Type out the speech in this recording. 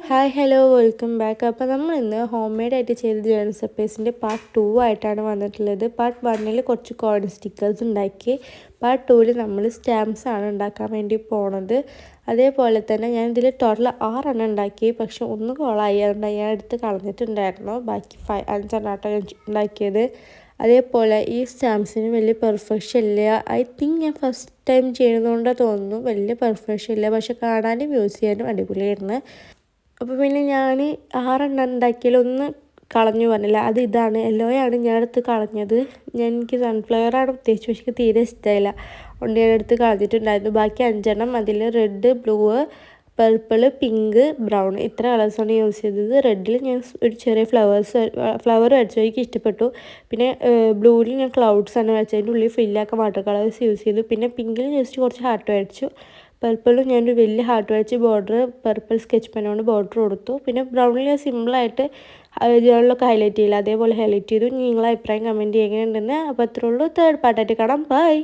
Hi hello welcome back. അപ്പോൾ നമ്മൾ ഇന്ന് ഹോം മെയ്ഡായിട്ട് ചെയ്ത ജേണൽ സർപ്രൈസിൻ്റെ പാർട്ട് 2 ആയിട്ടാണ് വന്നിട്ടുള്ളത്. പാർട്ട് 1 കുറച്ച് കോയിൻ സ്റ്റിക്കേഴ്സ് ഉണ്ടാക്കി, പാർട്ട് 2 നമ്മൾ സ്റ്റാമ്പ്സ് ആണ് ഉണ്ടാക്കാൻ വേണ്ടി പോണത്. അതേപോലെ തന്നെ ഞാൻ ഇതിൽ ടോട്ടൽ 6 എണ്ണം ഉണ്ടാക്കി, പക്ഷെ ഒന്ന് കോളായി, അതുകൊണ്ട് ഞാൻ എടുത്ത് കളഞ്ഞിട്ടുണ്ടായിരുന്നു. ബാക്കി 5 എണ്ണം ഉണ്ടാക്കിയത്. അതേപോലെ ഈ സ്റ്റാമ്പ്സിന് വലിയ പെർഫെക്ഷൻ ഇല്ല. ഐ തിങ്ക് ഞാൻ ഫസ്റ്റ് ടൈം ചെയ്യുന്നതുകൊണ്ടാണ് തോന്നുന്നു വലിയ പെർഫെക്ഷൻ ഇല്ല, പക്ഷെ കാണാനും യൂസ് ചെയ്യാനും അടിപൊളിയായിരുന്നു. അപ്പോൾ പിന്നെ ഞാൻ 6 എണ്ണം ഉണ്ടാക്കിയാലൊന്ന് കളഞ്ഞു പറഞ്ഞില്ല, അത് ഇതാണ് യെല്ലോയാണ് ഞാൻ എടുത്ത് കളഞ്ഞത്. എനിക്ക് സൺഫ്ലവറാണ് ഉദ്ദേശിച്ചത്, പക്ഷേ എനിക്ക് തീരെ ഇഷ്ടമായില്ല, അതുകൊണ്ട് ഞാൻ എടുത്ത് കളഞ്ഞിട്ടുണ്ടായിരുന്നു. ബാക്കി 5 എണ്ണം അതിൽ red, blue, purple, pink, brown ഇത്ര കളേഴ്സാണ് യൂസ് ചെയ്തത്. റെഡിൽ ഞാൻ ഒരു ചെറിയ ഫ്ലവർ വരച്ചു, എനിക്ക് ഇഷ്ടപ്പെട്ടു. പിന്നെ ബ്ലൂവിൽ ഞാൻ ക്ലൗഡ്സാണ് വരച്ചത്, അതിൻ്റെ ഉള്ളിൽ ഫില്ലാക്കാൻ വാട്ടർ കളേഴ്സ് യൂസ് ചെയ്തു. പിന്നെ പിങ്കിൽ ജസ്റ്റ് കുറച്ച് ഹാർട്ട് വരച്ചു. പർപ്പിളും ഞാനൊരു വലിയ ഹാർട്ട് വരച്ച് ബോർഡർ പർപ്പിൾ സ്കെച്ച് പെൻ കൊണ്ട് ബോർഡർ കൊടുത്തു. പിന്നെ ബ്രൗണിൽ ഞാൻ സിമ്പിളായിട്ട് ജേണലൊക്കെ ഹൈലൈറ്റ് ചെയ്യില്ല, അതേപോലെ ഹൈലൈറ്റ് ചെയ്തു. നിങ്ങളെ അഭിപ്രായം കമൻറ്റ് ചെയ്യുന്നുണ്ടെന്ന്. അപ്പോൾ അത്രേ ഉള്ളൂ. തേർഡ് പാർട്ടായിട്ട് കാണാം. ബൈ.